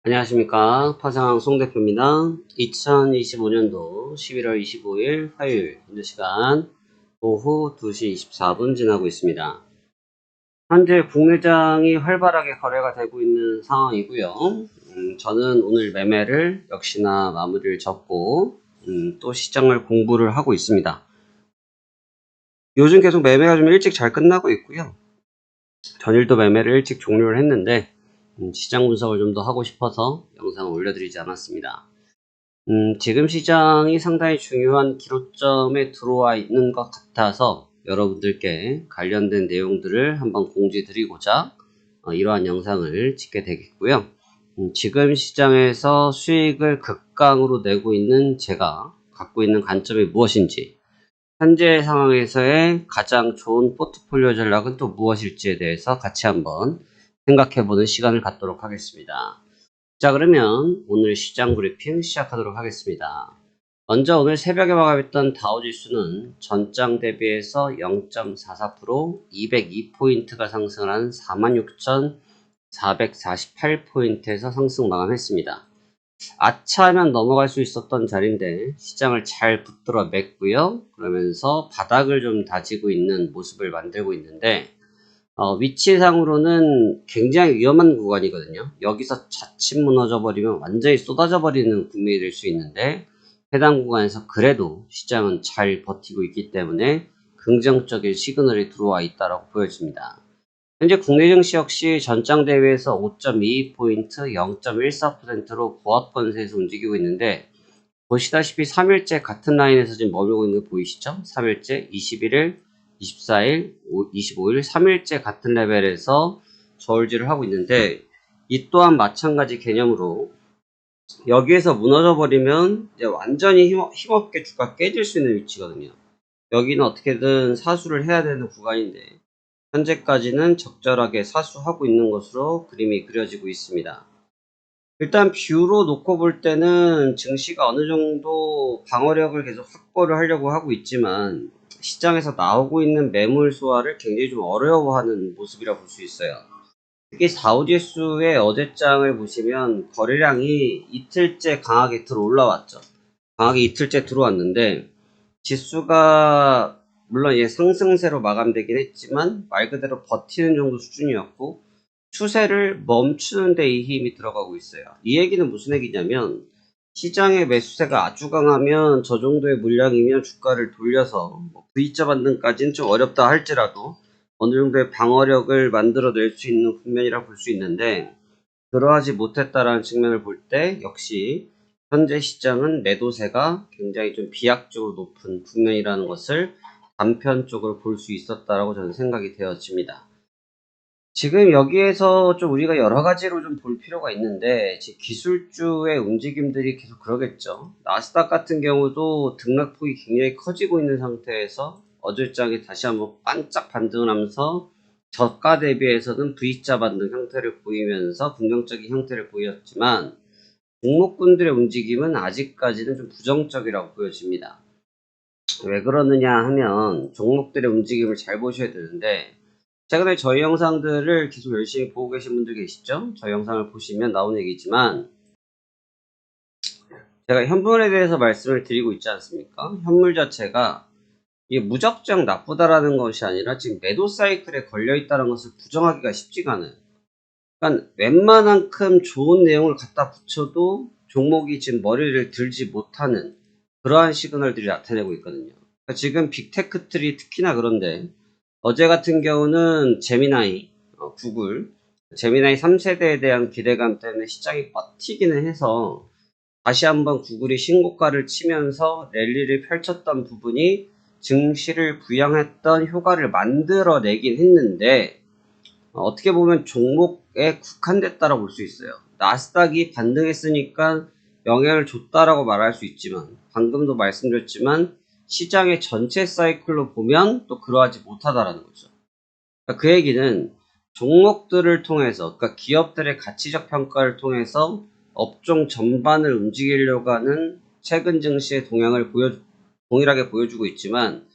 안녕하십니까. 파상황 송 대표입니다. 2025년도 11월 25일 화요일 현재 시간 오후 2시 24분 지나고 있습니다. 현재 국내장이 활발하게 거래가 되고 있는 상황이고요. 저는 오늘 매매를 역시나 마무리를 접고 또 시장을 공부를 하고 있습니다. 요즘 계속 매매가 좀 일찍 잘 끝나고 있고요. 전일도 매매를 일찍 종료를 했는데 시장 분석을 좀 더 하고 싶어서 영상을 올려드리지 않았습니다. 지금 시장이 상당히 중요한 기로점에 들어와 있는 것 같아서 여러분들께 관련된 내용들을 한번 공지 드리고자 이러한 영상을 찍게 되겠고요. 지금 시장에서 수익을 극강으로 내고 있는 제가 갖고 있는 관점이 무엇인지, 현재 상황에서의 가장 좋은 포트폴리오 전략은 또 무엇일지에 대해서 같이 한번 생각해보는 시간을 갖도록 하겠습니다. 자, 그러면 오늘 시장 브리핑 시작하도록 하겠습니다. 먼저 오늘 새벽에 마감했던 다우지수는 전장 대비해서 0.44% 202포인트가 상승한 46,448포인트에서 상승 마감했습니다. 아차하면 넘어갈 수 있었던 자리인데 시장을 잘 붙들어 맸고요. 그러면서 바닥을 좀 다지고 있는 모습을 만들고 있는데 위치상으로는 굉장히 위험한 구간이거든요. 여기서 자칫 무너져 버리면 완전히 쏟아져 버리는 국면이 될 수 있는데 해당 구간에서 그래도 시장은 잘 버티고 있기 때문에 긍정적인 시그널이 들어와 있다고 보여집니다. 현재 국내 증시 역시 전장 대비해서 5.22포인트 0.14%로 보합 권세에서 움직이고 있는데 보시다시피 3일째 같은 라인에서 지금 머물고 있는 거 보이시죠? 3일째 21일, 24일, 25일 3일째 같은 레벨에서 저울질을 하고 있는데 이 또한 마찬가지 개념으로 여기에서 무너져 버리면 이제 완전히 힘없게 주가 깨질 수 있는 위치거든요. 여기는 어떻게든 사수를 해야 되는 구간인데 현재까지는 적절하게 사수하고 있는 것으로 그림이 그려지고 있습니다. 일단 뷰로 놓고 볼 때는 증시가 어느 정도 방어력을 계속 확보를 하려고 하고 있지만 시장에서 나오고 있는 매물 소화를 굉장히 좀 어려워하는 모습이라 볼 수 있어요. 특히 다우지수의 어제장을 보시면 거래량이 이틀째 강하게 들어올라왔죠. 강하게 이틀째 들어왔는데 지수가 물론 상승세로 마감되긴 했지만 말 그대로 버티는 정도 수준이었고 추세를 멈추는 데 이 힘이 들어가고 있어요. 이 얘기는 무슨 얘기냐면 시장의 매수세가 아주 강하면 저 정도의 물량이면 주가를 돌려서 V자 반등까지는 좀 어렵다 할지라도 어느 정도의 방어력을 만들어낼 수 있는 국면이라 볼 수 있는데 그러하지 못했다라는 측면을 볼 때 역시 현재 시장은 매도세가 굉장히 좀 비약적으로 높은 국면이라는 것을 단편적으로 볼 수 있었다라고 저는 생각이 되어집니다. 지금 여기에서 좀 우리가 여러 가지로 좀 볼 필요가 있는데 기술주의 움직임들이 계속 그러겠죠. 나스닥 같은 경우도 등락폭이 굉장히 커지고 있는 상태에서 어제장에 다시 한번 반짝 반등을 하면서 저가 대비해서는 V자 반등 형태를 보이면서 긍정적인 형태를 보였지만 종목군들의 움직임은 아직까지는 좀 부정적이라고 보여집니다. 왜 그러느냐 하면 종목들의 움직임을 잘 보셔야 되는데 최근에 저희 영상들을 계속 열심히 보고 계신 분들 계시죠? 저희 영상을 보시면 나오는 얘기지만 제가 현물에 대해서 말씀을 드리고 있지 않습니까? 현물 자체가 이게 무작정 나쁘다라는 것이 아니라 지금 매도 사이클에 걸려 있다는 것을 부정하기가 쉽지가 않아요. 그러니까 웬만한큼 좋은 내용을 갖다 붙여도 종목이 지금 머리를 들지 못하는 그러한 시그널들이 나타내고 있거든요. 그러니까 지금 빅테크들이 특히나 그런데 어제 같은 경우는 제미나이, 구글, 제미나이 3세대에 대한 기대감 때문에 시장이 버티기는 해서 다시 한번 구글이 신고가를 치면서 랠리를 펼쳤던 부분이 증시를 부양했던 효과를 만들어내긴 했는데 어떻게 보면 종목에 국한됐다라고 볼 수 있어요. 나스닥이 반등했으니까 영향을 줬다라고 말할 수 있지만 방금도 말씀드렸지만 시장의 전체 사이클로 보면 또 그러하지 못하다라는 거죠. 그러니까 그 얘기는 종목들을 통해서 그러니까 기업들의 가치적 평가를 통해서 업종 전반을 움직이려고 하는 최근 증시의 동향을 동일하게 보여주고 있지만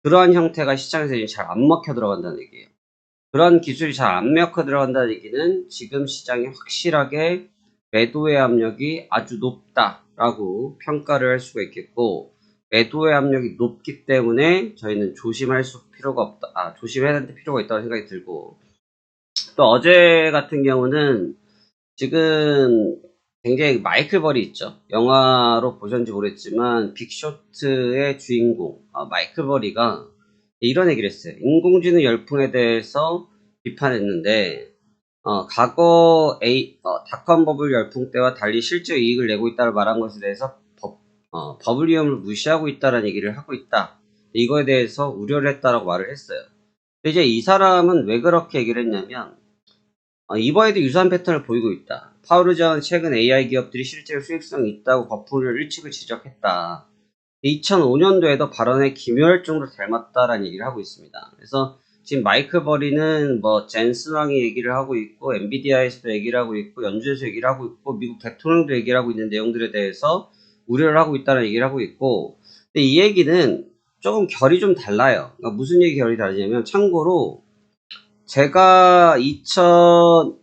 그러한 형태가 시장에서 이제 잘 안 먹혀 들어간다는 얘기예요. 그런 기술이 잘 안 먹혀 들어간다는 얘기는 지금 시장이 확실하게 매도의 압력이 아주 높다라고 평가를 할 수가 있겠고, 매도의 압력이 높기 때문에 저희는 조심해야 될 필요가 있다고 생각이 들고, 또 어제 같은 경우는 지금 굉장히 마이클 벌이 있죠. 영화로 보셨는지 모르겠지만 빅쇼트의 주인공 마이클 벌이가 이런 얘기를 했어요. 인공지능 열풍에 대해서 비판했는데 과거 닷컴 버블 열풍 때와 달리 실제 이익을 내고 있다고 말한 것에 대해서 버블 위험을 무시하고 있다는 얘기를 하고 있다. 이거에 대해서 우려를 했다라고 말을 했어요. 근데 이제 이 사람은 왜 그렇게 얘기를 했냐면 이번에도 유사한 패턴을 보이고 있다. 파우르자는 최근 AI 기업들이 실제로 수익성이 있다고 거품을 일찍을 지적했다. 2005년도에도 발언에 기묘할정도로 닮았다라는 얘기를 하고 있습니다. 그래서 지금 마이클 버리는 뭐 젠슨왕이 얘기를 하고 있고 엔비디아에서도 얘기를 하고 있고 연준에서 얘기를 하고 있고 미국 대통령도 얘기를 하고 있는 내용들에 대해서 우려를 하고 있다는 얘기를 하고 있고, 근데 이 얘기는 조금 결이 좀 달라요. 그러니까 무슨 얘기 결이 다르냐면, 참고로 제가 2005년도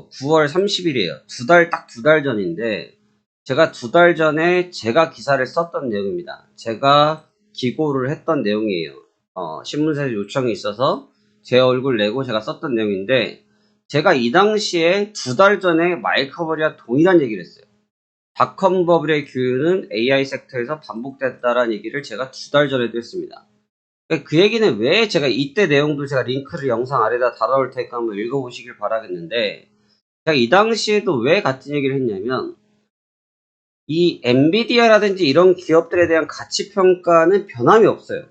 9월 30일이에요. 딱 두 달 전인데, 제가 두 달 전에 제가 기사를 썼던 내용입니다. 제가 기고를 했던 내용이에요. 신문사에서 요청이 있어서 제 얼굴 내고 제가 썼던 내용인데, 제가 이 당시에 두 달 전에 마이클 버리와 동일한 얘기를 했어요. 닷컴 버블의 규율은 AI 섹터에서 반복됐다라는 얘기를 제가 두 달 전에도 했습니다. 그 얘기는 왜 제가 이때 내용도 제가 링크를 영상 아래다 달아올 테니까 한번 읽어보시길 바라겠는데, 제가 이 당시에도 왜 같은 얘기를 했냐면, 이 엔비디아라든지 이런 기업들에 대한 가치 평가는 변함이 없어요.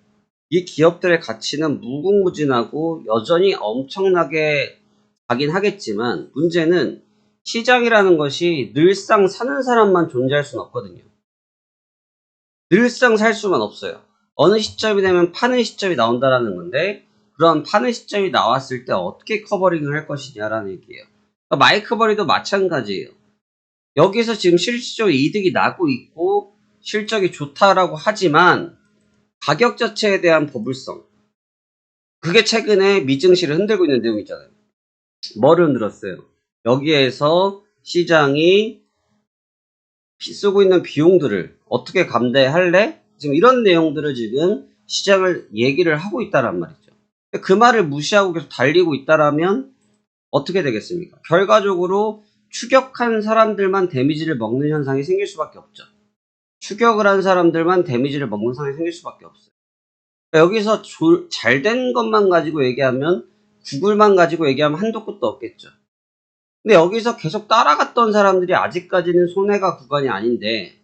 이 기업들의 가치는 무궁무진하고 여전히 엄청나게 가긴 하겠지만, 문제는 시장이라는 것이 늘상 사는 사람만 존재할 수는 없거든요. 늘상 살 수만 없어요. 어느 시점이 되면 파는 시점이 나온다라는 건데, 그런 파는 시점이 나왔을 때 어떻게 커버링을 할 것이냐라는 얘기예요. 그러니까 마이클 버리도 마찬가지예요. 여기서 지금 실질적으로 이득이 나고 있고 실적이 좋다라고 하지만 가격 자체에 대한 버블성, 그게 최근에 미증시를 흔들고 있는 내용이잖아요. 뭐를 흔들었어요? 여기에서 시장이 쓰고 있는 비용들을 어떻게 감당할래? 지금 이런 내용들을 지금 시장을 얘기를 하고 있다란 말이죠. 그 말을 무시하고 계속 달리고 있다라면 어떻게 되겠습니까? 결과적으로 추격한 사람들만 데미지를 먹는 현상이 생길 수밖에 없죠. 추격을 한 사람들만 데미지를 먹는 상황이 생길 수밖에 없어요. 여기서 잘된 것만 가지고 얘기하면, 구글만 가지고 얘기하면 한도 끝도 없겠죠. 근데 여기서 계속 따라갔던 사람들이 아직까지는 손해가 구간이 아닌데,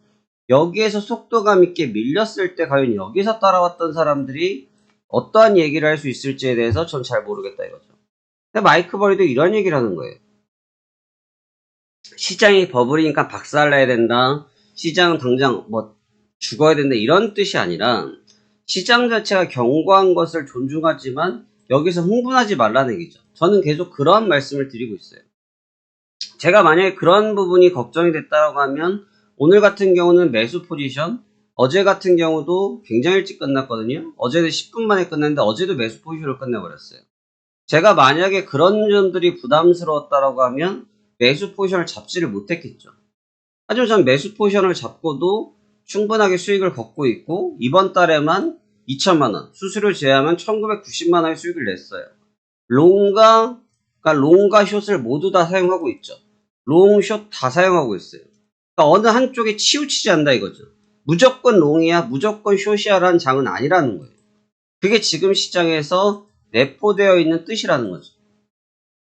여기에서 속도감 있게 밀렸을 때 과연 여기서 따라왔던 사람들이 어떠한 얘기를 할 수 있을지에 대해서 전 잘 모르겠다 이거죠. 근데 마이크 버리도 이런 얘기를 하는 거예요. 시장이 버블이니까 박살나야 된다. 시장은 당장 뭐 죽어야 된다. 이런 뜻이 아니라, 시장 자체가 견고한 것을 존중하지만 여기서 흥분하지 말라는 얘기죠. 저는 계속 그런 말씀을 드리고 있어요. 제가 만약에 그런 부분이 걱정이 됐다고 하면, 오늘 같은 경우는 매수 포지션, 어제 같은 경우도 굉장히 일찍 끝났거든요. 어제는 10분 만에 끝났는데 어제도 매수 포지션을 끝내버렸어요. 제가 만약에 그런 점들이 부담스러웠다라고 하면 매수 포지션을 잡지를 못했겠죠. 하지만 전 매수 포지션을 잡고도 충분하게 수익을 걷고 있고, 이번 달에만 2천만원, 수수료 제외하면 1990만원의 수익을 냈어요. 롱과 숏을 모두 다 사용하고 있죠. 롱, 숏 다 사용하고 있어요. 그러니까 어느 한쪽에 치우치지 않는다 이거죠. 무조건 롱이야, 무조건 숏이야 라는 장은 아니라는 거예요. 그게 지금 시장에서 내포되어 있는 뜻이라는 거죠.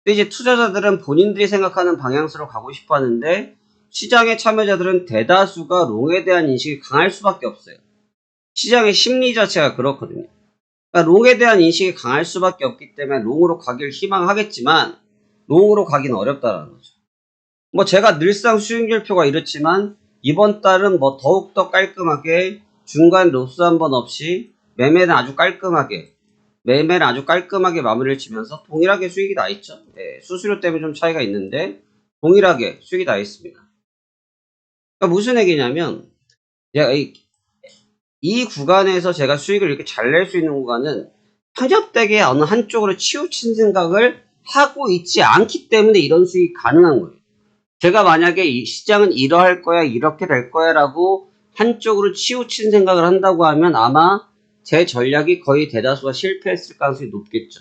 근데 이제 투자자들은 본인들이 생각하는 방향으로 가고 싶어 하는데, 시장의 참여자들은 대다수가 롱에 대한 인식이 강할 수밖에 없어요. 시장의 심리 자체가 그렇거든요. 그러니까 롱에 대한 인식이 강할 수밖에 없기 때문에 롱으로 가기를 희망하겠지만, 롱으로 가기는 어렵다는 거죠. 뭐 제가 늘상 수익률표가 이렇지만 이번 달은 뭐 더욱더 깔끔하게 중간 로스 한 번 없이 매매를 아주 깔끔하게 마무리를 치면서 동일하게 수익이 나 있죠. 네, 수수료 때문에 좀 차이가 있는데 동일하게 수익이 나 있습니다. 그러니까 무슨 얘기냐면, 이 구간에서 제가 수익을 이렇게 잘 낼 수 있는 구간은 편협되게 어느 한쪽으로 치우친 생각을 하고 있지 않기 때문에 이런 수익이 가능한 거예요. 제가 만약에 이 시장은 이러할 거야, 이렇게 될 거야 라고 한쪽으로 치우친 생각을 한다고 하면 아마 제 전략이 거의 대다수가 실패했을 가능성이 높겠죠.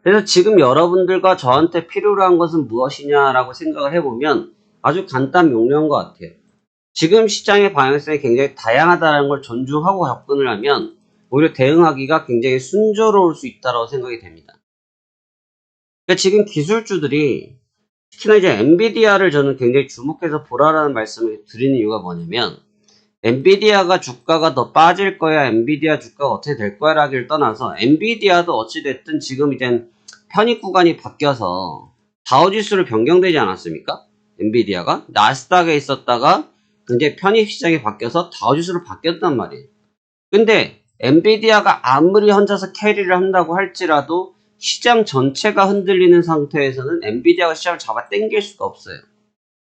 그래서 지금 여러분들과 저한테 필요로 한 것은 무엇이냐라고 생각을 해보면 아주 간단 명료한 것 같아요. 지금 시장의 방향성이 굉장히 다양하다는 걸 존중하고 접근을 하면 오히려 대응하기가 굉장히 순조로울 수 있다고 생각이 됩니다. 그러니까 지금 기술주들이 특히나 이제 엔비디아를 저는 굉장히 주목해서 보라라는 말씀을 드리는 이유가 뭐냐면 엔비디아가 주가가 더 빠질 거야, 엔비디아 주가가 어떻게 될 거야 라기를 떠나서 엔비디아도 어찌됐든 지금 이젠 편입 구간이 바뀌어서 다우지수를 변경되지 않았습니까? 엔비디아가 나스닥에 있었다가 이제 편입 시장이 바뀌어서 다우지수로 바뀌었단 말이에요. 근데 엔비디아가 아무리 혼자서 캐리를 한다고 할지라도 시장 전체가 흔들리는 상태에서는 엔비디아가 시장을 잡아 당길 수가 없어요.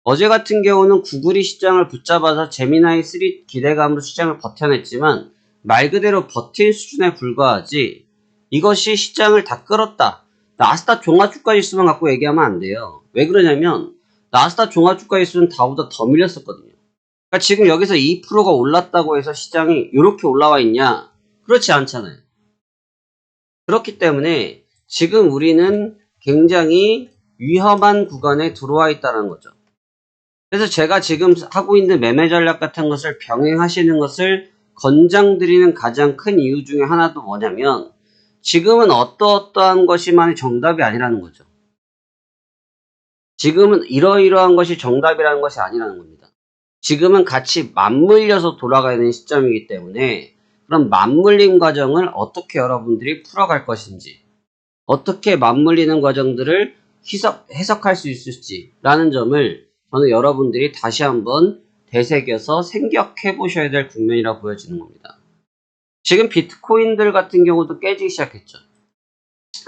어제 같은 경우는 구글이 시장을 붙잡아서 제미나이 3 기대감으로 시장을 버텨냈지만 말 그대로 버틴 수준에 불과하지 이것이 시장을 다 끌었다. 나스닥 종합주가 지수만 갖고 얘기하면 안 돼요. 왜 그러냐면 나스닥 종합주가 지수는 다보다 더 밀렸었거든요. 그러니까 지금 여기서 2%가 올랐다고 해서 시장이 이렇게 올라와 있냐? 그렇지 않잖아요. 그렇기 때문에 지금 우리는 굉장히 위험한 구간에 들어와 있다는 거죠. 그래서 제가 지금 하고 있는 매매 전략 같은 것을 병행하시는 것을 권장드리는 가장 큰 이유 중에 하나도 뭐냐면 지금은 어떠한 것이만이 정답이 아니라는 거죠. 지금은 이러이러한 것이 정답이라는 것이 아니라는 겁니다. 지금은 같이 맞물려서 돌아가야 되는 시점이기 때문에 그럼 맞물림 과정을 어떻게 여러분들이 풀어갈 것인지 어떻게 맞물리는 과정들을 해석할 수 있을지 라는 점을 저는 여러분들이 다시 한번 되새겨서 생각해 보셔야 될 국면이라 보여지는 겁니다. 지금 비트코인들 같은 경우도 깨지기 시작했죠.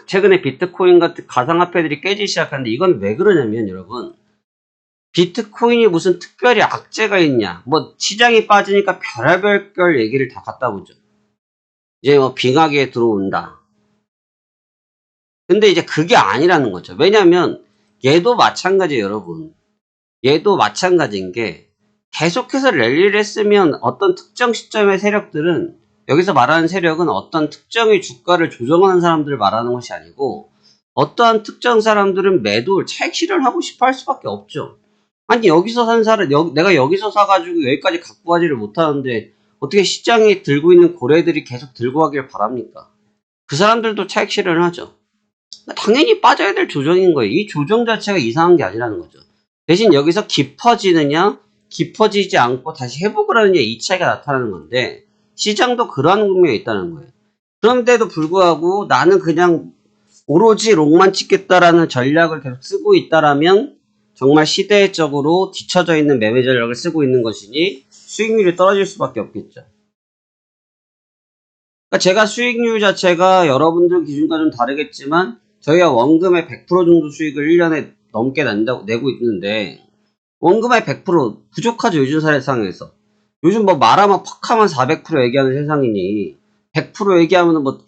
최근에 비트코인 같은 가상화폐들이 깨지기 시작하는데 이건 왜 그러냐면 여러분 비트코인이 무슨 특별히 악재가 있냐 뭐 시장이 빠지니까 별의별 얘기를 다 갖다 보죠. 이제 뭐 빙하기에 들어온다. 근데 이제 그게 아니라는 거죠. 왜냐면 얘도 마찬가지예요 여러분. 얘도 마찬가지인 게 계속해서 랠리를 했으면 어떤 특정 시점의 세력들은 여기서 말하는 세력은 어떤 특정의 주가를 조정하는 사람들을 말하는 것이 아니고 어떠한 특정 사람들은 매도 차익 실현을 하고 싶어 할 수밖에 없죠. 아니 여기서 산 사람 내가 여기서 사가지고 여기까지 갖고 가지를 못하는데 어떻게 시장에 들고 있는 고래들이 계속 들고 가길 바랍니까? 그 사람들도 차익 실현을 하죠. 당연히 빠져야 될 조정인 거예요. 이 조정 자체가 이상한 게 아니라는 거죠. 대신 여기서 깊어지느냐 깊어지지 않고 다시 회복을 하느냐 이 차이가 나타나는 건데 시장도 그러한 국면에 있다는 거예요. 그런데도 불구하고 나는 그냥 오로지 롱만 찍겠다라는 전략을 계속 쓰고 있다라면 정말 시대적으로 뒤처져 있는 매매 전략을 쓰고 있는 것이니 수익률이 떨어질 수밖에 없겠죠. 그러니까 제가 수익률 자체가 여러분들 기준과 좀 다르겠지만 저희가 원금의 100% 정도 수익을 1년에 넘게 내고 있는데 원금의 100% 부족하죠. 요즘 사례상에서. 요즘 뭐 말하면 팍 하면 400% 얘기하는 세상이니 100% 얘기하면 뭐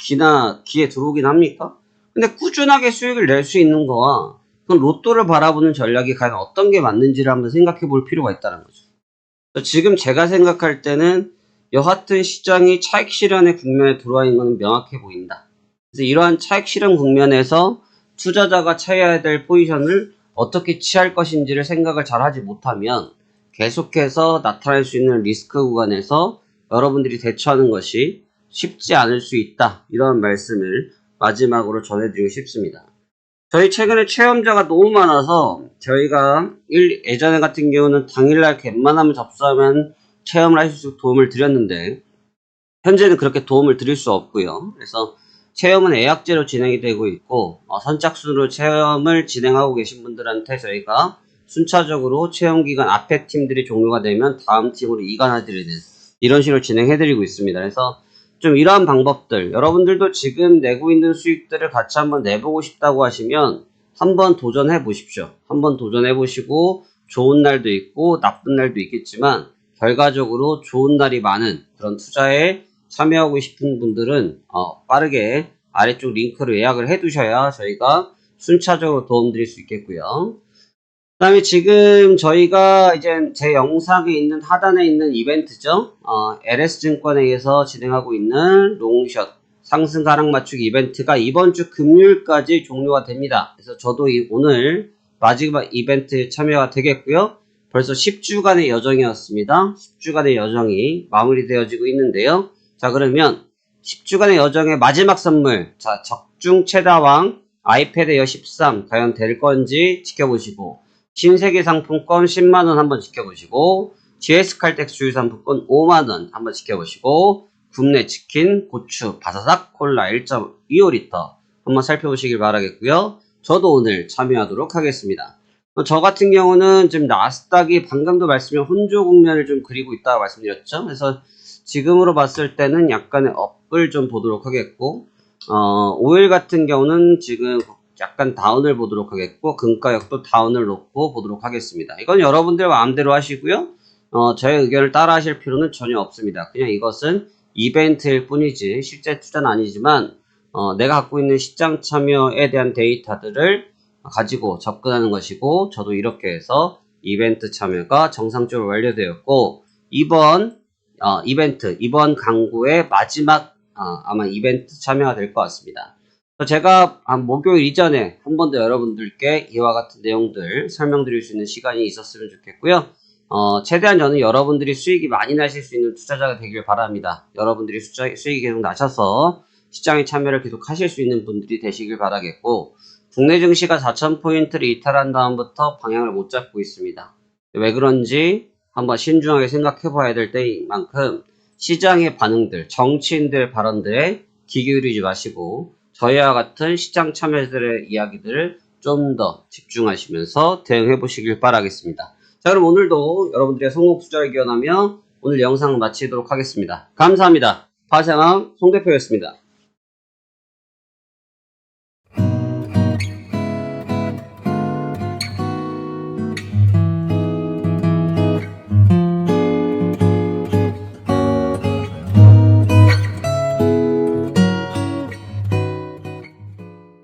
귀에 들어오긴 합니까? 근데 꾸준하게 수익을 낼 수 있는 거와 그럼 로또를 바라보는 전략이 과연 어떤 게 맞는지를 한번 생각해 볼 필요가 있다는 거죠. 지금 제가 생각할 때는 여하튼 시장이 차익 실현의 국면에 들어와 있는 것은 명확해 보인다. 그래서 이러한 차익 실현 국면에서 투자자가 취해야 될 포지션을 어떻게 취할 것인지를 생각을 잘 하지 못하면 계속해서 나타날 수 있는 리스크 구간에서 여러분들이 대처하는 것이 쉽지 않을 수 있다. 이런 말씀을 마지막으로 전해드리고 싶습니다. 저희 최근에 체험자가 너무 많아서 저희가 예전에 같은 경우는 당일날 웬만하면 접수하면 체험을 하실 수 있도록 도움을 드렸는데 현재는 그렇게 도움을 드릴 수 없고요. 그래서 체험은 예약제로 진행이 되고 있고 선착순으로 체험을 진행하고 계신 분들한테 저희가 순차적으로 체험기간 앞에 팀들이 종료가 되면 다음 팀으로 이관해드리는 이런 식으로 진행해드리고 있습니다. 그래서 좀 이러한 방법들 여러분들도 지금 내고 있는 수익들을 같이 한번 내보고 싶다고 하시면 한번 도전해 보십시오. 한번 도전해 보시고 좋은 날도 있고 나쁜 날도 있겠지만 결과적으로 좋은 날이 많은 그런 투자의 참여하고 싶은 분들은 빠르게 아래쪽 링크로 예약을 해 두셔야 저희가 순차적으로 도움드릴 수 있겠고요. 그 다음에 지금 저희가 이제 제 영상에 있는 하단에 있는 이벤트죠. LS증권에서 진행하고 있는 롱숏 상승 하락 맞추기 이벤트가 이번 주 금요일까지 종료가 됩니다. 그래서 저도 오늘 마지막 이벤트 참여가 되겠고요. 벌써 10주간의 여정이었습니다. 10주간의 여정이 마무리되어지고 있는데요. 자, 그러면 10주간의 여정의 마지막 선물, 자, 적중 최다왕 아이패드 에어 13 과연 될 건지 지켜보시고, 신세계 상품권 10만원 한번 지켜보시고, GS 칼텍스 주유 상품권 5만원 한번 지켜보시고, 굽네 치킨, 고추, 바사삭, 콜라 1.25리터 한번 살펴보시길 바라겠고요. 저도 오늘 참여하도록 하겠습니다. 저 같은 경우는 지금 나스닥이 방금도 말씀드린 혼조 국면을 좀 그리고 있다고 말씀드렸죠. 그래서 지금으로 봤을 때는 약간의 업을 좀 보도록 하겠고, 오일 같은 경우는 지금 약간 다운을 보도록 하겠고, 금가역도 다운을 놓고 보도록 하겠습니다. 이건 여러분들 마음대로 하시고요. 저의 의견을 따라 하실 필요는 전혀 없습니다. 그냥 이것은 이벤트일 뿐이지 실제 투자는 아니지만 내가 갖고 있는 시장 참여에 대한 데이터들을 가지고 접근하는 것이고, 저도 이렇게 해서 이벤트 참여가 정상적으로 완료되었고, 이번 이번 강구의 마지막 아마 이벤트 참여가 될 것 같습니다. 제가 목요일 이전에 한 번 더 여러분들께 이와 같은 내용들 설명드릴 수 있는 시간이 있었으면 좋겠고요. 최대한 저는 여러분들이 수익이 많이 나실 수 있는 투자자가 되길 바랍니다. 여러분들이 수익이 계속 나셔서 시장에 참여를 계속 하실 수 있는 분들이 되시길 바라겠고, 국내 증시가 4,000포인트를 이탈한 다음부터 방향을 못 잡고 있습니다. 왜 그런지 한번 신중하게 생각해 봐야 될 때인 만큼 시장의 반응들, 정치인들 발언들에 귀 기울이지 마시고 저희와 같은 시장 참여자들의 이야기들을 좀 더 집중하시면서 대응해 보시길 바라겠습니다. 자, 그럼 오늘도 여러분들의 성공 투자를 기원하며 오늘 영상을 마치도록 하겠습니다. 감사합니다. 파생왕 송 대표였습니다.